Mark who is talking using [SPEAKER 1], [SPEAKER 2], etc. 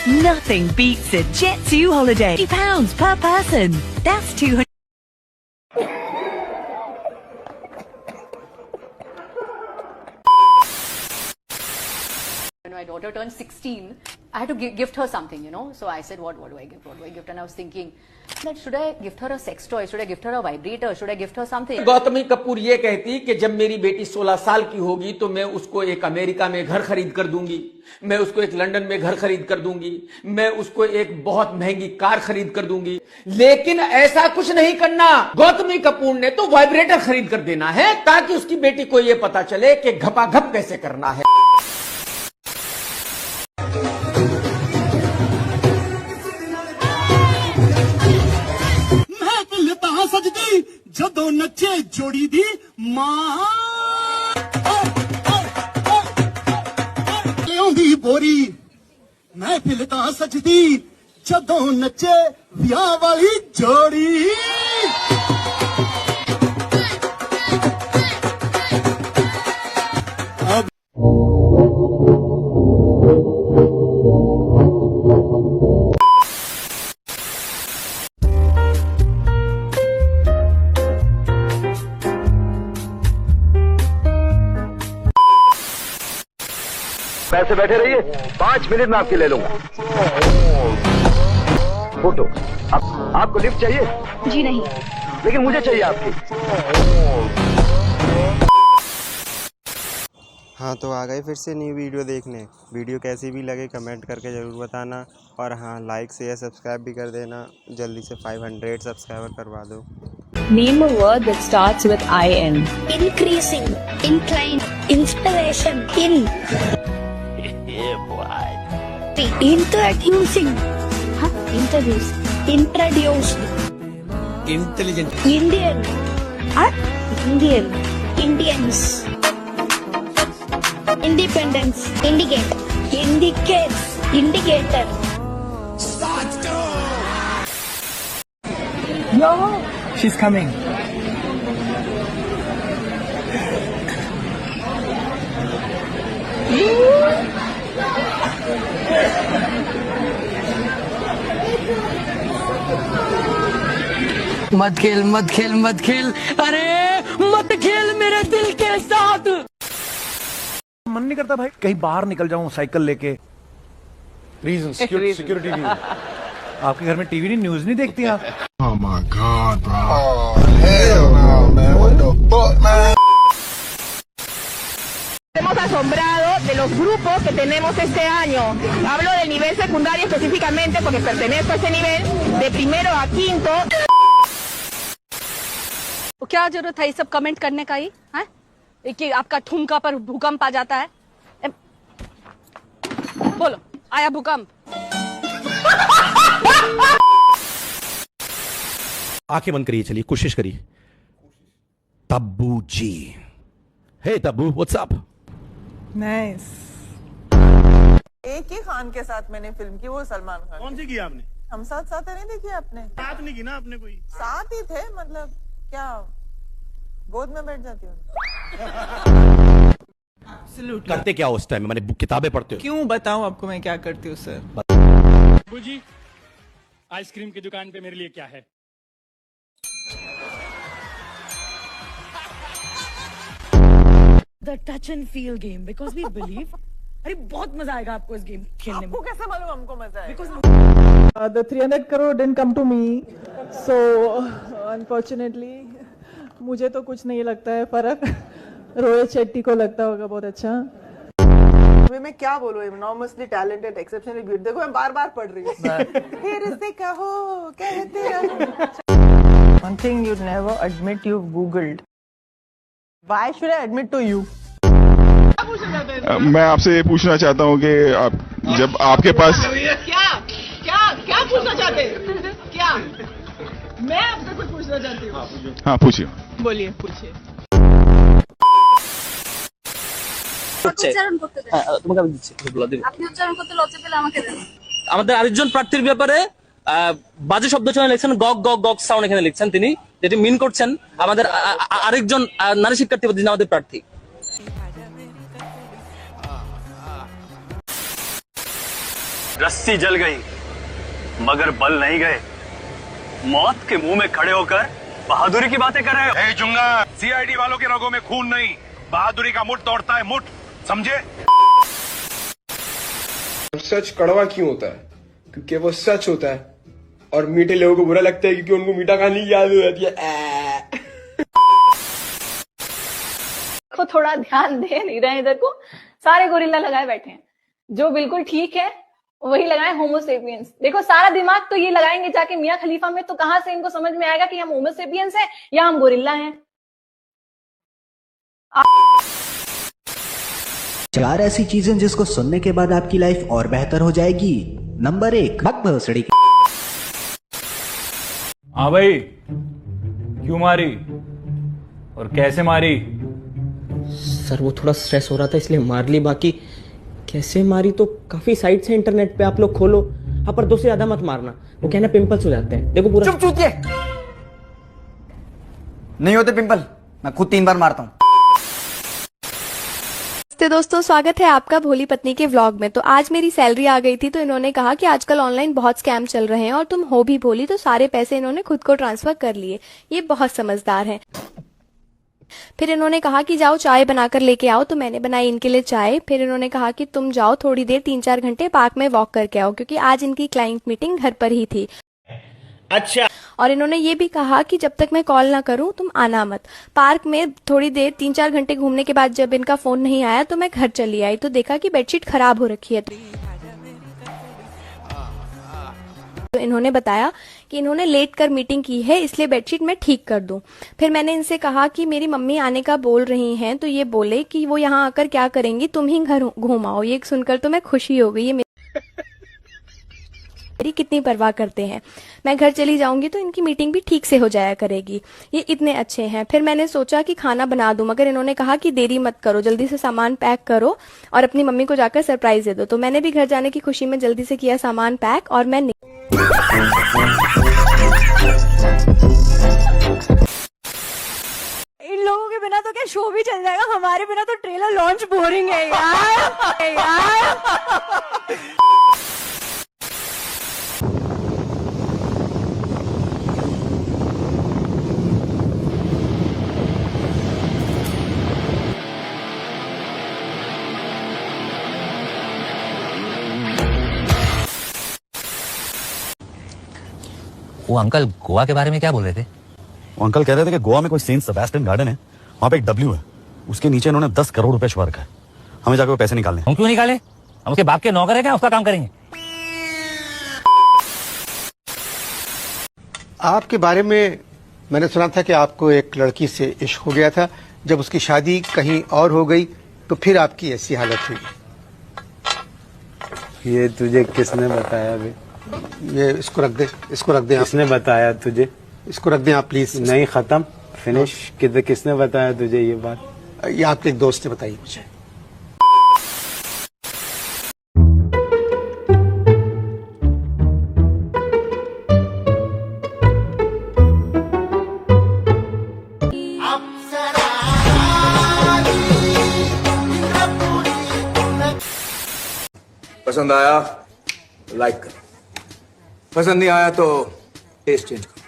[SPEAKER 1] Nothing beats a Jet2 holiday. £50 per person. That's 200.
[SPEAKER 2] When my daughter turned 16, I had to gift her something, you know. So I said, what do I gift? What do I gift? And I was thinking, that should I gift her a sex toy? Should I gift her a vibrator? Should I gift her something?
[SPEAKER 3] Gautami Kapoor ये कहती कि जब मेरी बेटी 16 साल की होगी तो मैं उसको एक अमेरिका में घर खरीद कर दूंगी, मैं उसको एक लंदन में घर खरीद कर दूंगी, मैं उसको एक बहुत महंगी कार खरीद कर दूंगी। लेकिन ऐसा कुछ नहीं करना। गौतमी कपूर ने तो वाइब्रेटर खरीद कर देना है ताकि उसकी बेटी को ये पता चले कि घपाघप कैसे करना है।
[SPEAKER 4] सजदी जदों नचे जोड़ी दी मां दी बोरी महफिल ता सजदी जदों नचे विआह वाली जोड़ी।
[SPEAKER 5] पैसे बैठे रहिए, 5 मिनट में आपके ले लूंगा। फोटो आपको लिफ्ट चाहिए?
[SPEAKER 6] जी नहीं,
[SPEAKER 5] लेकिन मुझे चाहिए आपकी।
[SPEAKER 7] हाँ तो आ गए फिर से न्यू वीडियो देखने। वीडियो कैसी भी लगे कमेंट करके ज़रूर बताना, और हाँ लाइक शेयर सब्सक्राइब भी कर देना। जल्दी से 500 सब्सक्राइबर करवा दो।
[SPEAKER 8] Name a word that starts with IN.
[SPEAKER 6] increasing, incline, inspiration, introducing, introduce,
[SPEAKER 4] intelligent,
[SPEAKER 6] Indian, Indian, Indians, independence, indicate, indicates, indicator.
[SPEAKER 9] She's coming.
[SPEAKER 10] मत खेल मत खेल मत खेल, अरे मत खेल मेरे दिल के साथ।
[SPEAKER 9] मन नहीं करता भाई कहीं बाहर निकल जाऊं साइकिल लेके। Reason security reason. आपके घर में टीवी नहीं, न्यूज नहीं देखती आप?
[SPEAKER 4] Oh my God, bro. Oh hell no, man. What the fuck, man?
[SPEAKER 11] Hemos asombrado de los grupos que tenemos este año. Hablo del nivel secundario específicamente porque pertenezco a ese nivel, de primero a quinto.
[SPEAKER 6] तो क्या जरूरत है ये सब comment करने का ही है? कि आपका ठुमका पर भूकंप आ जाता है। बोलो, आया भूकंप?
[SPEAKER 12] आंखें बंद करिए, चलिए कोशिश करिए। तब्बू जी, हे तब्बू, व्हाट्स अप?
[SPEAKER 13] नाइस। एक ही खान के साथ मैंने फिल्म की, वो सलमान खान।
[SPEAKER 4] कौन सी की आपने?
[SPEAKER 13] हम साथ साथ नहीं देखी आपने?
[SPEAKER 4] साथ नहीं की ना आपने कोई?
[SPEAKER 13] साथ ही थे, मतलब क्या गोद में बैठ जाती हूँ?
[SPEAKER 12] करते क्या उस टाइम? मैंने किताबें पढ़ते हो?
[SPEAKER 13] क्यों बताऊं आपको मैं क्या करती हूँ सर?
[SPEAKER 14] जी, आइसक्रीम की दुकान पे मेरे लिए क्या है?
[SPEAKER 8] The touch and feel game because we believe. अरे बहुत मजा आएगा आपको इस गेम खेलने में।
[SPEAKER 13] आपको कैसे मालूम हमको मजा आएगा? Because the 300 crore didn't come to me, so unfortunately मुझे तो कुछ नहीं लगता है फर्क। रोहित शेट्टी को लगता होगा बहुत अच्छा। मैं क्या बोलूं, enormously talented, exceptionally beautiful। देखो मैं बार-बार पढ़ रही हूँ। फिर से कहो कहते रहो। One thing you'd never admit you've googled. Why should I admit to you?
[SPEAKER 15] मैं आपसे ये पूछना चाहता हूँ कि आप जब आपके पास
[SPEAKER 11] क्या पूछना चाहते हैं? क्या मैं आपसे कुछ पूछना चाहती हूँ?
[SPEAKER 15] हाँ पूछिए।
[SPEAKER 11] बोलिए, पूछिए।
[SPEAKER 10] উচ্চারণ করতে দেন। হ্যাঁ তোমাকে আমি দিচ্ছি, বলে দিই। আপনি উচ্চারণ করতে লজ্জা পেলে আমাকে দেন। আমাদের আরেকজন প্রার্থীর ব্যাপারে বাজে শব্দ চয়ন লিখছেন, গগ গগ গগ সাউন্ড এখানে লিখছেন তিনি, যেটি মিন করছেন আমাদের আরেকজন নারী শিক্ষার্থী যিনি আমাদের প্রার্থী।
[SPEAKER 5] रस्सी जल गई मगर बल नहीं गए। मौत के मुंह में खड़े होकर बहादुरी की बातें कर रहे हो।
[SPEAKER 16] ए जुंगा, सीआईडी वालों के रगों में खून नहीं, बहादुरी का मुठ दौड़ता है, मुठ, समझे?
[SPEAKER 17] सच कड़वा क्यों होता है? क्योंकि वो सच होता है और मीठे लोगों को बुरा लगता है क्योंकि उनको मीठा खाने की याद हो जाती है।
[SPEAKER 18] को थोड़ा ध्यान दे नहीं रहे इधर को, सारे गोरिल्ला लगाए बैठे हैं। जो बिल्कुल ठीक है वही लगाए होमोसेपियंस। देखो सारा दिमाग तो ये लगाएंगे जाके मियां खलीफा में, तो कहां से इनको समझ में आएगा कि हम होमोसेपियंस हैं या हम गोरिल्ला हैं।
[SPEAKER 19] 4 ऐसी चीजें जिसको सुनने के बाद आपकी लाइफ और बेहतर हो जाएगी। नंबर 1, भग भोसड़ी।
[SPEAKER 9] हाँ भाई, क्यों मारी और कैसे मारी?
[SPEAKER 10] सर वो थोड़ा स्ट्रेस हो रहा था इसलिए मार ली, बाकी कैसे मारी तो काफी साइट्स हैं इंटरनेट पे, आप लोग खोलो। हाँ पर 2 से ज्यादा मत मारना, वो कहना पिंपल्स हो जाते हैं। देखो पूरा
[SPEAKER 20] चुप चूतिए, नहीं होते पिंपल, मैं खुद 3 बार मारता हूँ।
[SPEAKER 21] तो दोस्तों स्वागत है आपका भोली पत्नी के व्लॉग में। तो आज मेरी सैलरी आ गई थी, तो इन्होंने कहा कि आजकल ऑनलाइन बहुत स्कैम चल रहे हैं और तुम हो भी भोली, तो सारे पैसे इन्होंने खुद को ट्रांसफर कर लिए। ये बहुत समझदार हैं। फिर इन्होंने कहा कि जाओ चाय बनाकर लेके आओ, तो मैंने बनाई इनके लिए चाय। फिर इन्होंने कहा कि तुम जाओ थोड़ी देर 3-4 घंटे पार्क में वॉक करके आओ, क्योंकि आज इनकी क्लाइंट मीटिंग घर पर ही थी। अच्छा। और इन्होंने ये भी कहा कि जब तक मैं कॉल ना करूं तुम आना मत। पार्क में थोड़ी देर 3-4 घंटे घूमने के बाद जब इनका फोन नहीं आया तो मैं घर चली आई, तो देखा कि बेडशीट खराब हो रखी है। तो इन्होंने बताया कि इन्होंने लेट कर मीटिंग की है, इसलिए बेडशीट मैं ठीक कर दूं। फिर मैंने इनसे कहा कि मेरी मम्मी आने का बोल रही हैं, तो ये बोले कि वो यहाँ आकर क्या करेंगी, तुम ही घर घुमाओ। ये सुनकर तो मैं खुशी हो गई, ये मेरी कितनी परवाह करते हैं। मैं घर चली जाऊंगी तो इनकी मीटिंग भी ठीक से हो जाया करेगी, ये इतने अच्छे हैं। फिर मैंने सोचा कि खाना बना दूं, मगर इन्होंने कहा कि देरी मत करो, जल्दी से सामान पैक करो और अपनी मम्मी को जाकर सरप्राइज दे दो। तो मैंने भी घर जाने की खुशी में जल्दी से किया सामान पैक और मैं
[SPEAKER 6] इन लोगों के बिना तो क्या शो भी चल जाएगा, हमारे बिना तो ट्रेलर लॉन्च बोरिंग है यार।
[SPEAKER 22] वो अंकल गोवा के बारे में क्या बोल रहे थे?
[SPEAKER 12] वो अंकल कह रहे थे कि गोवा में कोई सेंट सेबेस्टियन गार्डन है, वहाँ पे एक डब्ल्यू है, उसके नीचे इन्होंने 10 करोड़ रुपए छुपा रखा है। हमें जाकर वो पैसे निकालने।
[SPEAKER 22] हम क्यों निकाले? हम उसके बाप के नौकर हैं क्या? उसका काम करेंगे।
[SPEAKER 23] आपके बारे में मैंने सुना था कि आपको एक लड़की से इश्क हो गया था, जब उसकी शादी कहीं और हो गई तो फिर आपकी ऐसी हालत हुई।
[SPEAKER 24] ये तुझे किसने बताया अभी?
[SPEAKER 23] ये इसको रख दे, इसको रख दे।
[SPEAKER 24] किसने बताया तुझे?
[SPEAKER 23] इसको रख दे आप प्लीज।
[SPEAKER 24] नहीं, खत्म, फिनिश। किसने बताया तुझे ये बात?
[SPEAKER 23] ये आपके एक दोस्त ने बताई मुझे।
[SPEAKER 17] पसंद आया लाइक कर, पसंद नहीं आया तो टेस्ट चेंज कर।